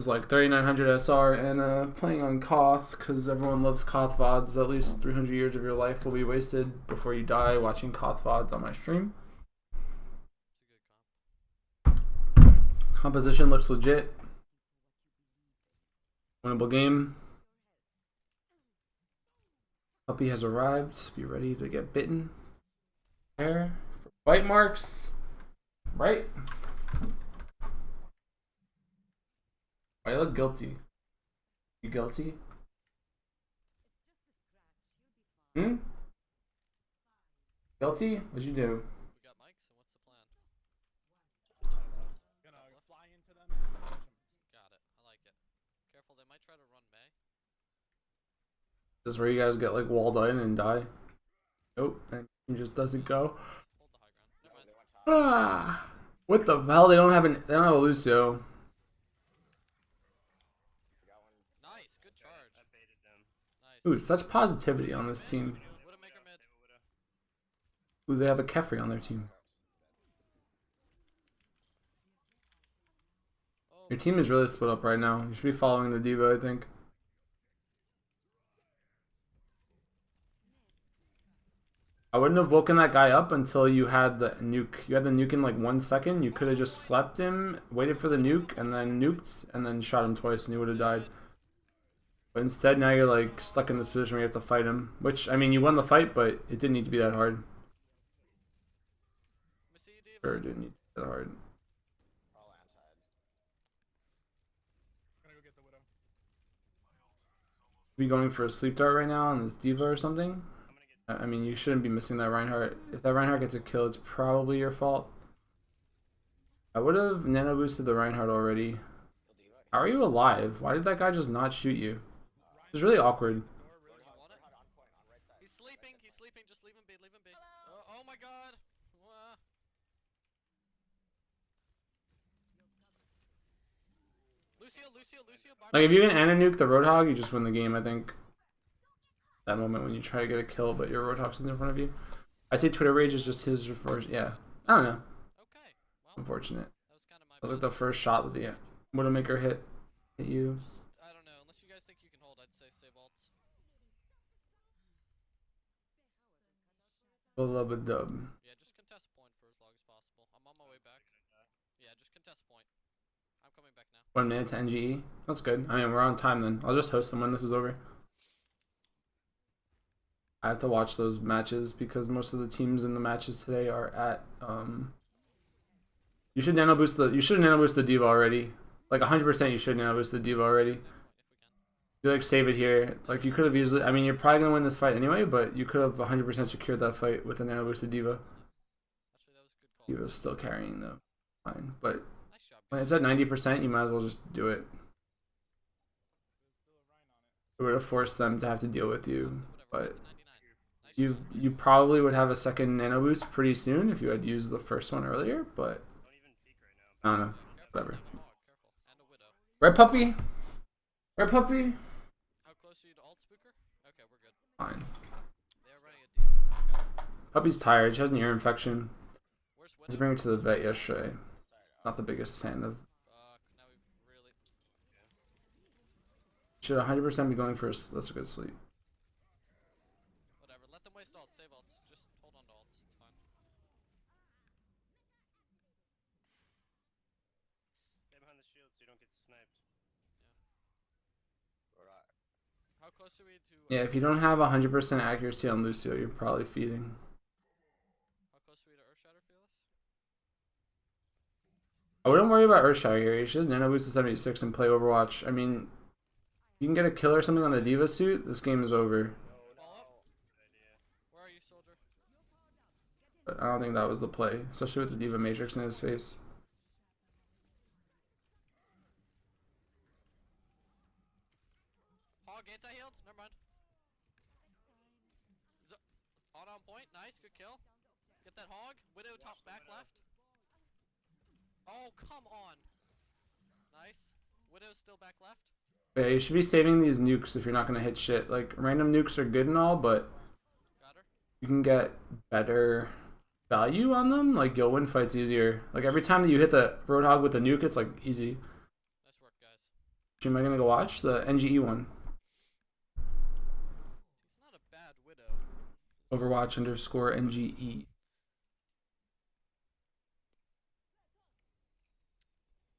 It's like 3900 SR and playing on Koth because everyone loves Koth VODs. At least 300 years of your life will be wasted before you die watching Koth VODs on my stream. Composition looks legit. Winnable game. Puppy has arrived. Be ready to get bitten. There. Bite marks. Right? I look guilty. You guilty? Hmm? Guilty? What'd you do? We got mics, and what's the plan? Gonna fly into them. Got it. I like it. Careful, they might try to run May. This is where you guys get like walled in and die. Nope, and he just doesn't go. Hold the high ground. Never mind. Ah, what the hell? They don't have a Lucio. Nice, good charge. I baited them. Nice. Ooh, such positivity on this team. Widowmaker mid. Ooh, they have a Kefri on their team. Oh, Your team is really split up right now. You should be following the diva, I think. I wouldn't have woken that guy up until you had the nuke. You had the nuke in like 1 second. You could have just slept him, waited for the nuke, and then nuked, and then shot him twice, and he would have died. But instead, now you're like stuck in this position where you have to fight him. Which, I mean, you won the fight, but it didn't need to be that hard. let me see you, Dave. Sure, it didn't need to be that hard. All outside. Gonna go get the widow. Be going for a sleep dart right now on this diva or something. I'm gonna get. I mean, you shouldn't be missing that Reinhardt. If that Reinhardt gets a kill, it's probably your fault. I would have nano boosted the Reinhardt already. How are you alive? Why did that guy just not shoot you? It's really awkward. He's sleeping, just leave him be, oh my god! Lucio, Like, if you can ana nuke the Roadhog, you just win the game, I think. That moment when you try to get a kill, but your Roadhog's in front of you. I say Twitter Rage is just his reverse. Yeah. I don't know. Okay, well, Unfortunate. that was kind of my That was like the first shot that the Widowmaker hit you. I don't know, unless you guys think you can hold, I'd say save ults. Dub. Yeah, just contest point for as long as possible. I'm on my way back. Yeah, just contest point. I'm coming back now. 1 minute to NGE. That's good. I mean, we're on time then. I'll just host them when this is over. I have to watch those matches because most of the teams in the matches today are at You should nano boost the diva already. Like 100% you should nano boost the diva already. If we can. You like save it here. Like you could have easily, I mean, you're probably gonna win this fight anyway, but you could have 100% secured that fight with a nano boosted diva. Actually, that was a good call. Diva's still carrying though. Fine. But Nice job, when guys. it's at 90%, you might as well just do it. It would have forced them to have to deal with you. Whatever, But it's a 99. Nice job. you probably would have a second nano boost pretty soon if you had used the first one earlier, but Don't even peek right now. I don't know. Careful, Whatever. they have a hog, careful. And a widow. Red puppy? Red puppy? How close are you to alt spooker? Okay, we're good. Fine. They're running a demon. Okay. Puppy's tired. She has an ear infection. Where's I widow? just bring her to the vet yesterday. Not the biggest fan of. Fuck, now we've really... Should 100% be going for that's a good sleep. Whatever, let them waste ults, save ults. Just hold on to ults, it's fine. Stay behind the shield so you don't get sniped. Alright. How close are we to... Yeah, if you don't have 100% accuracy on Lucio, you're probably feeding. How close are we to Earthshatter, Fearless? I wouldn't worry about Earthshatter here. She just nano boost to 76 and play Overwatch. I mean, you can get a kill or something on the Diva suit, this game is over. Fall up. Good idea. Where are you, soldier? But I don't think that was the play, especially with the Diva Matrix in his face. Hog anti-healed? Never mind. Auto on point, nice, good kill. Get that hog. Widow top back left. Oh, come on. Nice. Widow's still back left. Yeah, you should be saving these nukes if you're not gonna hit shit. Like, random nukes are good and all, but Got her. you can get better value on them. Like, you'll win fights easier. Like, every time that you hit the Roadhog with the nuke, it's like easy. Nice work, guys. Am I gonna go watch the NGE one? He's not a bad widow. Overwatch underscore NGE.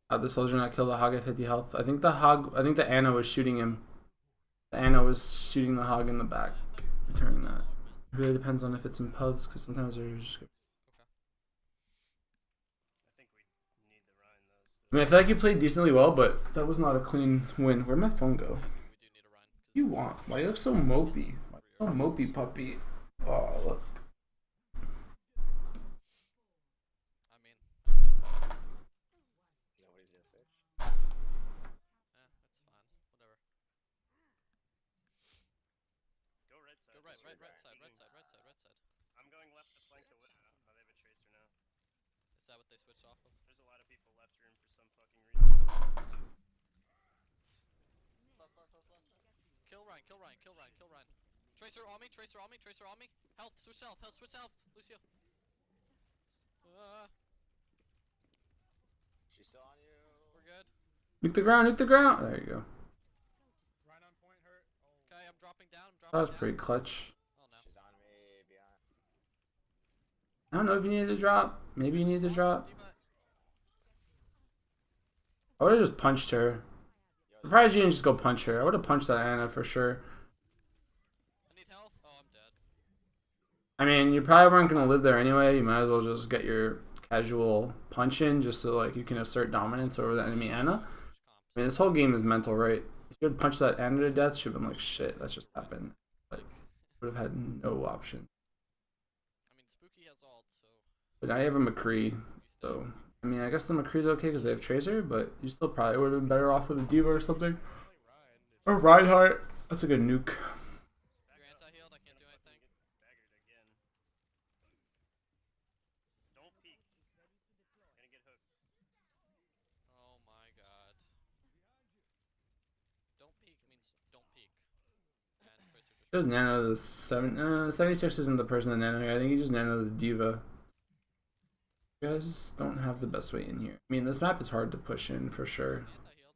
How'd the soldier not kill the hog at 50 health? I think the Ana was shooting him. The Ana was shooting the hog in the back, returning that. It really depends on if it's in pubs, because sometimes they're just. Okay. I think we need the Rhine though. Still. I mean, I feel like you played decently well, but that was not a clean win. Where'd my phone go? I think we do need a Rhine. What do you want? Why you look so mopey? So mopey puppy. Oh, look. I mean, I guess. Nobody's gonna fish. It's fine. Whatever. Go right side. Go right side. I'm going left to flank the widow. Oh, they have a tracer now. Is that what they switched off of? There's a lot of people left room for some fucking reason. Kill Rhine. Tracer on me. Health, switch health, Lucio. She's still on you. We're good. Nuke the ground. There you go. Rhine on point hurt. Oh. Okay, I'm dropping down. That was pretty clutch. Oh no. She's on me. Beyond. I don't know if you needed to drop. Maybe you needed to drop. I would have just punched her. Surprised you didn't just go punch her. I would have punched that Ana for sure. I need health. Oh, I'm dead. I mean, you probably weren't gonna live there anyway. You might as well just get your casual punch in, just so like you can assert dominance over the enemy Ana. I mean, this whole game is mental, right? If you had punched that Ana to death, she'd have been like, shit, that just happened. Like, would have had no option. I mean, Spooky has ult, so. But now you have a McCree, so I mean, I guess the McCree's okay because they have Tracer, but you still probably would have been better off with a Diva or something. Or Reinhardt. That's a good nuke. You're anti-healed, I can't do anything. Staggered again. Don't peek. Gonna get hooked. Oh my god. Don't peek means don't peek. And Tracer just. Just nano the 76 isn't the person that nano here. I think he just nano the Diva. You guys don't have the best way in here. I mean, this map is hard to push in for sure. Anti-healed.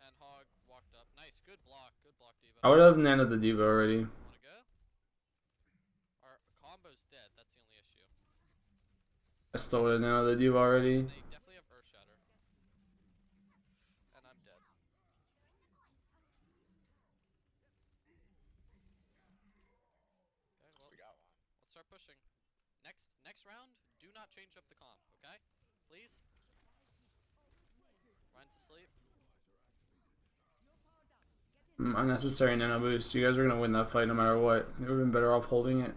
And Hog walked up. Nice, good block, Diva. I would have nanoed the Diva already. Wanna go? Our combo's dead, that's the only issue. I still would have nanoed the Diva already. They definitely have Earth Shatter. And I'm dead. Okay, well, We got one. let's start pushing. Next round, do not change up the comp, okay? Please? Ryan's asleep. Unnecessary nano boost. You guys are gonna win that fight no matter what. You would have been better off holding it.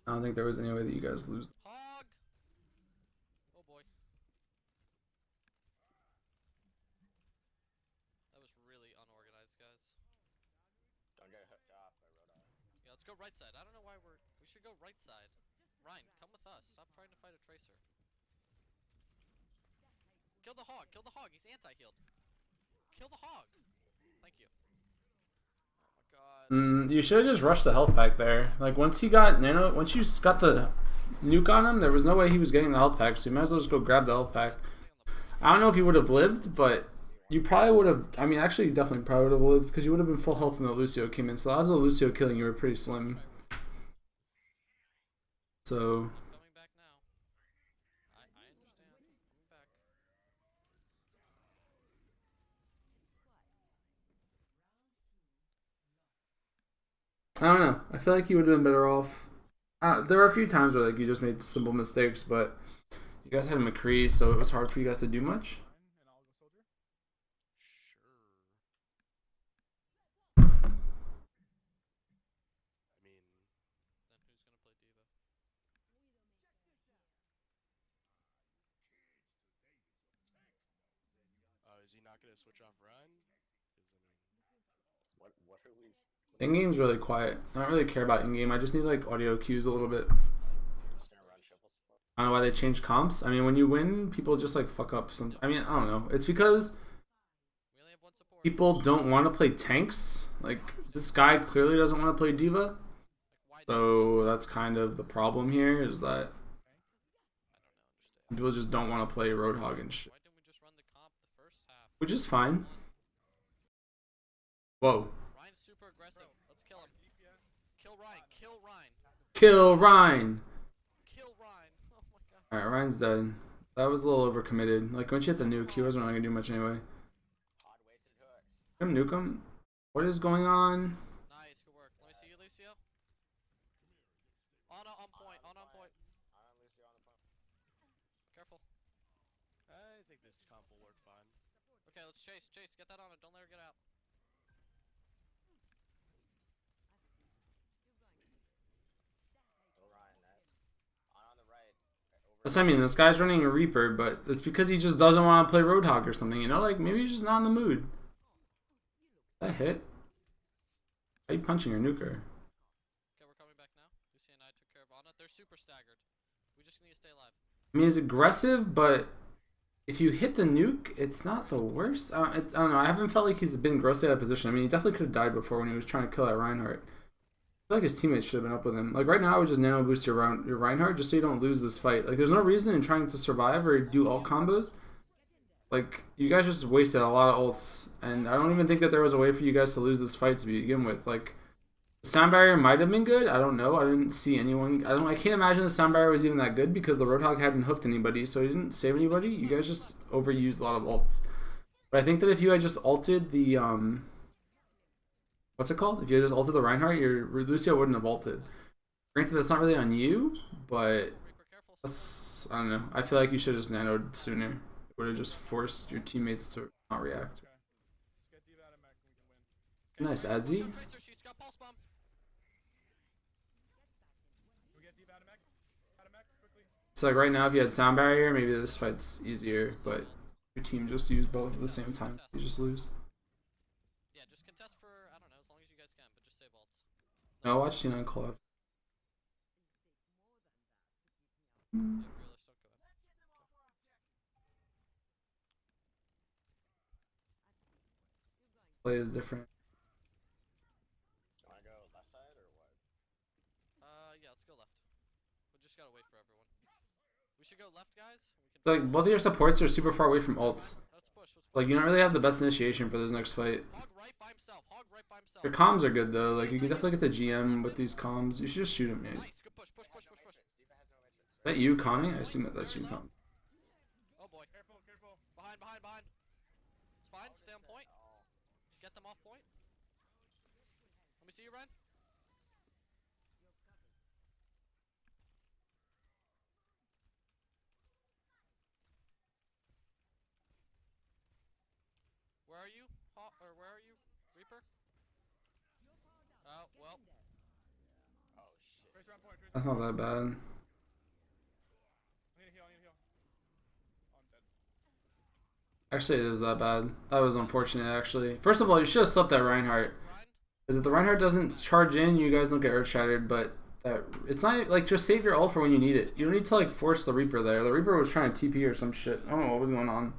I don't think there was any way that you guys lose. Hog! Oh boy. That was really unorganized, guys. Don't get hooked off by Roda. Yeah, let's go right side. I don't know why we should go right side. Ryan, come with us. Stop trying to fight a Tracer. Kill the hog. He's anti-healed. Kill the hog. Thank you. Oh my god. You should have just rushed the health pack there. Like once you got the nuke on him, there was no way he was getting the health pack, so you might as well just go grab the health pack. I don't know if he would have lived, but you probably would have. I mean, actually, you definitely probably would have lived because you would have been full health when the Lucio came in. So as a Lucio killing, you were pretty slim. So I'm coming back now. I understand. I'm coming back. I don't know. I feel like you would have been better off. There were a few times where like you just made simple mistakes, but you guys had a McCree, so it was hard for you guys to do much. Is he not gonna switch off Rhine? What are we? In-game's really quiet. I don't really care about in-game. I just need like audio cues a little bit. Just gonna run triple support. I don't know why they changed comps. I mean, when you win, people just like fuck up some. I mean, I don't know. It's because We only have one support. people don't want to play tanks. Like this guy clearly doesn't want to play Diva. Like, why So that's kind of the problem here, is that I don't understand. people just don't want to play Roadhog and shit. Why didn't we just run the comp the first half? Which is fine. Whoa. Ryan's super aggressive. Let's kill him. Kill Ryan. Kill Ryan. Kill Ryan! Kill Ryan. Oh my god. Alright, Ryan's dead. That was a little overcommitted. Like, once you hit the nuke, he wasn't really gonna do much anyway. Hard wasted hook. Him nuke him? What is going on? Nice. Good work. Let me see you, Lucio. On point. On point. I don't lose you on the point. Careful. I think this comp will work fine. Okay, let's chase. Chase. Get that on it. Don't let her get out. Go Ryan, that. On the right. Over. That's what I mean, this guy's running a Reaper, but it's because he just doesn't want to play Roadhog or something, you know? Like, maybe he's just not in the mood. That hit? How you punching your nuker? Okay, we're coming back now. Lucy and I took care of Anna. They're super staggered. We just need to stay alive. I mean, it's aggressive, but if you hit the nuke, it's not the worst. I don't know. I haven't felt like he's been grossly out of position. I mean, he definitely could have died before when he was trying to kill that Reinhardt. I feel like his teammates should have been up with him. Like, right now, I would just nano boost your Reinhardt just so you don't lose this fight. Like, there's no reason in trying to survive or do ult combos. Like, you guys just wasted a lot of ults, and I don't even think that there was a way for you guys to lose this fight to begin with. Like, the sound barrier might have been good. I don't know. I didn't see anyone. I can't imagine the sound barrier was even that good because the Roadhog hadn't hooked anybody, so he didn't save anybody. You guys just overused a lot of ults. But I think that if you had just ulted the what's it called? If you had just ulted the Reinhardt, your Lucio wouldn't have ulted. Granted, that's not really on you, but Reaper, careful. that's, I don't know. I feel like you should have just nanoed sooner. It would have just forced your teammates to not react. Get D out of mech and we can win. Nice, Tracer, Adzi. watch out, Tracer. She's got pulse bomb. Can we get D out of mech? Out of mech quickly. So like right now, if you had sound barrier, maybe this fight's easier, but your team just used both at the same time. You just lose. Yeah, just contest for, I don't know, as long as you guys can, but just save ults. No, watch T9 call out. Yeah, fearless, don't go in. Play is different. Want to go left side or what? Yeah, let's go left. We just gotta wait for everyone. We should go left, guys. We It's like both of your supports are super far away from ults. Let's push. Let's push. Like you don't really have the best initiation for this next fight. Hog right by himself. Hog right by himself. Your comms are good though. Like you can definitely get the GM with these comms. You should just shoot him, man. Is Nice. Good push. Push. Push. Push. Push. Deepa has no matrix. that you comming? I assume that that's you comming. Oh boy. Careful, careful. Behind. Behind. Behind. It's fine. Stay on point. Oh. Get them off point. Let me see you, Ryan. Where are you? Or where are you? Reaper? Oh, well. Oh shit. Tracer on point. Tracer. That's not that bad. I need to heal. I need to heal. Oh, I'm dead. Actually, it is that bad. That was unfortunate, actually. First of all, you should have slept that Reinhardt. Ryan? Because if the Reinhardt doesn't charge in, you guys don't get earth shattered, but that it's not like just save your ult for when you need it. You don't need to like force the Reaper there. The Reaper was trying to TP or some shit. I don't know what was going on.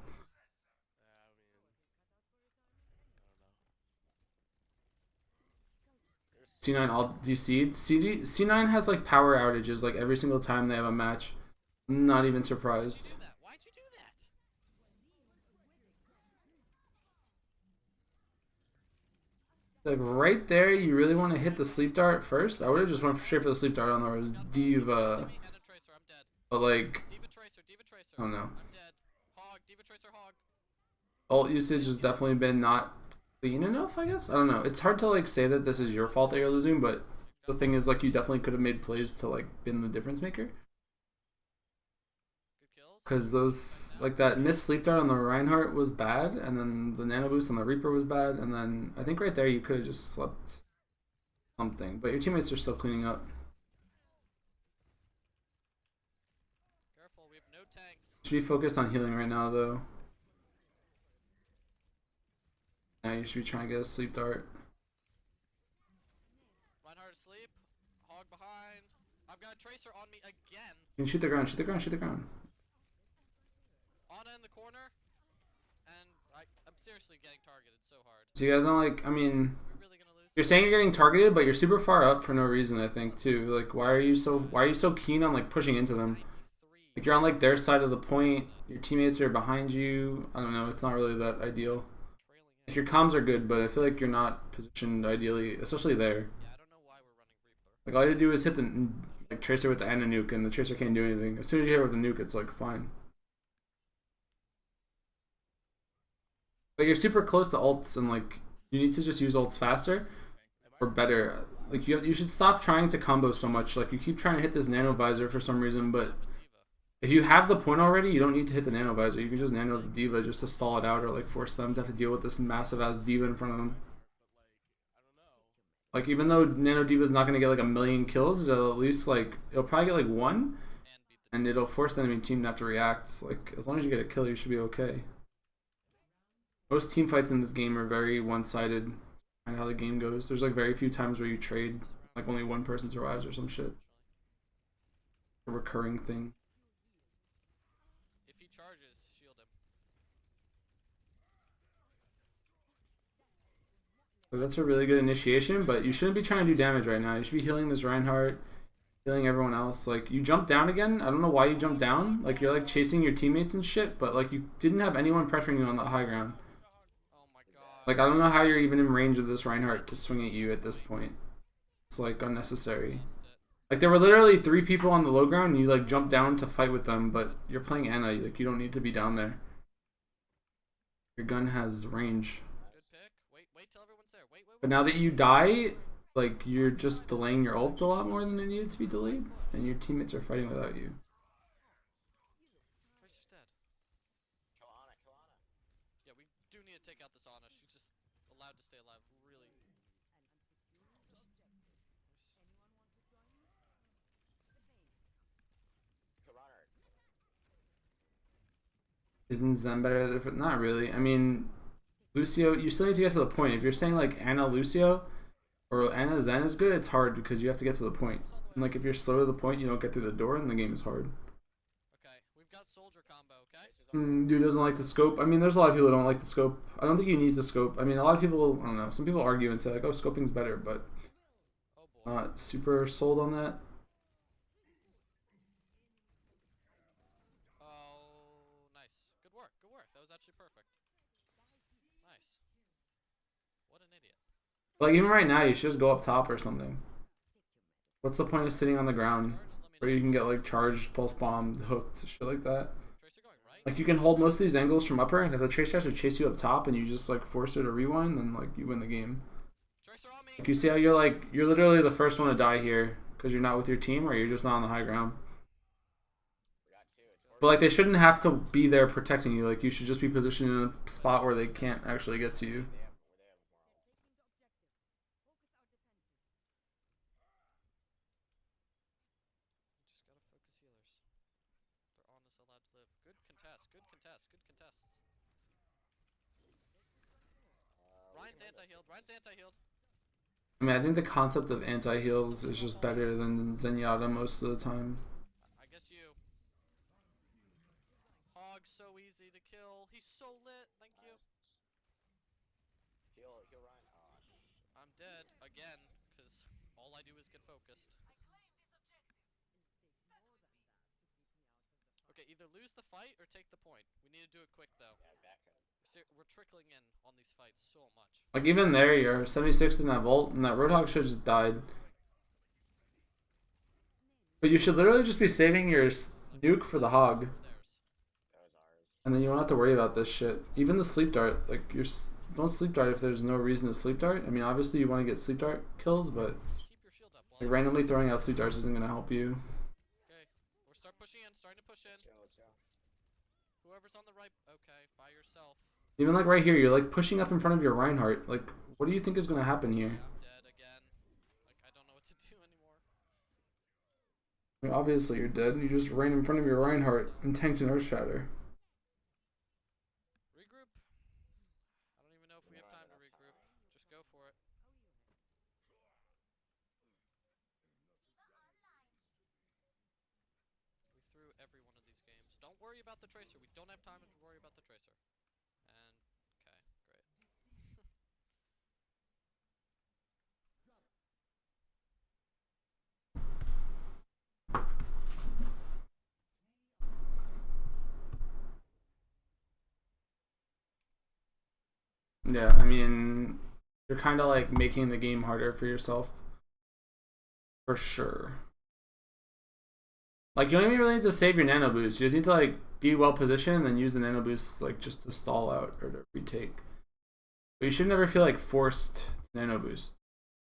C9 all DC'd. C9 has like power outages like every single time they have a match. I'm not even surprised. Do that. Why'd you do that? Like right there, you really want to hit the sleep dart first? I would have just went straight for the sleep dart on there was Diva. And a Tracer. I'm dead. But like, Diva Tracer. Diva Tracer. I don't know. I'm dead. Hog. Diva Tracer. Hog. Ult usage has definitely been not clean enough, I guess. I don't know. It's hard to like say that this is your fault that you're losing, but the thing is like you definitely could have made plays to like been the difference maker. Good kills. Because those, like that missed sleep dart on the Reinhardt was bad, and then the nano boost on the Reaper was bad, and then I think right there you could have just slept something. But your teammates are still cleaning up. Careful. We have no tanks. Should be focused on healing right now, though. Yeah, you should be trying to get a sleep dart. Reinhardt asleep. Hog behind. I've got a Tracer on me again. You can shoot the ground, shoot the ground, shoot the ground. Anna in the corner. And I'm seriously getting targeted so hard. So you guys don't like, I mean, We're really gonna lose You're saying you're getting targeted, but you're super far up for no reason, I think, too. Like, why are you so keen on like pushing into them? 93. Like you're on like their side of the point, your teammates are behind you. I don't know, it's not really that ideal. Trailing Like in. your comms are good, but I feel like you're not positioned ideally, especially there. Yeah, I don't know why we're running Reaper. Like all you have to do is hit the like tracer with the Ana nuke, and the tracer can't do anything. As soon as you hit it with the nuke, it's like fine. But you're super close to ults, and like you need to just use ults faster or better. Like you should stop trying to combo so much. Like you keep trying to hit this nano visor for some reason, but With D.Va. if you have the point already, you don't need to hit the nano visor. You can just nano the D.Va just to stall it out or like force them to have to deal with this massive ass D.Va in front of them. Like even though Nano D.Va's not gonna get like a million kills, it'll at least like it'll probably get like one, And beat the and it'll force the enemy team to have to react. Like as long as you get a kill, you should be okay. Most team fights in this game are very one-sided. And how the game goes. There's like very few times where you trade, like only one person survives or some shit. A recurring thing. If he charges, shield him. So that's a really good initiation, but you shouldn't be trying to do damage right now. You should be healing this Reinhardt, healing everyone else. Like you jumped down again. I don't know why you jumped down. Like you're like chasing your teammates and shit, but like you didn't have anyone pressuring you on the high ground. Oh my god. Like I don't know how you're even in range of this Reinhardt to swing at you at this point. It's like unnecessary. Lost it. Like there were literally 3 people on the low ground, and you like jumped down to fight with them, but you're playing Ana. Like you don't need to be down there. Your gun has range. Good pick. Wait till everyone's there. Wait. But now that you die, like you're just delaying your ult a lot more than it needed to be delayed, and your teammates are fighting without you. Tracer's dead. Kill Ana, kill Ana. Yeah, we do need to take out this Ana. She's just allowed to stay alive. Really. Just. Kill Reinhardt. Isn't Zen better? Not really. I mean, Lucio, you still need to get to the point. If you're saying like Ana Lucio or Ana Zen is good, it's hard because you have to get to the point. And like if you're slow to the point, you don't get through the door, and the game is hard. Okay, we've got soldier combo. Okay. Dude doesn't like to scope. I mean, there's a lot of people who don't like to scope. I don't think you need to scope. I mean, a lot of people, I don't know, some people argue and say like, oh, scoping's better, but Oh boy. not super sold on that. Oh, nice. Good work. Good work. That was actually perfect. Nice. What an idiot. Like even right now, you should just go up top or something. What's the point of sitting on the ground Charge. Let me where know. you can get like charged, pulse bombed, hooked, shit like that? Tracer going right. Like you can hold most of these angles from upper, and if the tracer has to chase you up top and you just like force her to rewind, then like you win the game. Tracer on me. Like you see how you're literally the first one to die here because you're not with your team or you're just not on the high ground. We got two. It's But like they shouldn't have to be there protecting you. Like you should just be positioned in a spot where they can't actually get to you. Just gotta focus healers. They're on us allowed to live. Good contest. Good contest. Good contests. Ryan's anti-healed. Ryan's anti-healed. I mean, I think the concept of anti-heals is just better than Zenyatta most of the time. I guess you. Hog's so easy to kill. He's so lit. Thank you. Heal Ryan. Oh, shit. I'm dead again because all I do is get focused. Okay, either lose the fight or take the point. We need to do it quick though. Yeah, back up. We're trickling in on these fights so much. Like even there, you're 76 in that vault, and that Roadhog should have just died. But you should literally just be saving your nuke for the hog, Theirs. That was ours. and then you don't have to worry about this shit. Even the sleep dart, like don't sleep dart if there's no reason to sleep dart. I mean, obviously you want to get sleep dart kills, but Just keep your shield up. like randomly throwing out sleep darts isn't gonna help you. Okay, we're pushing in. Starting to push in. Let's go, let's go. Whoever's on the right. Okay, by yourself. Even like right here, you're like pushing up in front of your Reinhardt. Like, what do you think is gonna happen here? I'm dead again. Like, I don't know what to do anymore. I mean, obviously you're dead. You just ran in front of your Reinhardt and tanked an Earthshatter. Regroup. I don't even know if we have time to regroup. Just go for it. We threw every one of these games. Don't worry about the tracer. We don't have time to worry about the tracer. And, okay, great. Yeah, I mean, you're kind of like making the game harder for yourself. For sure. Like, you don't even really need to save your nano boost. You just need to like be well positioned and then use the nano boost like just to stall out or to retake. But you should never feel like forced nano boost.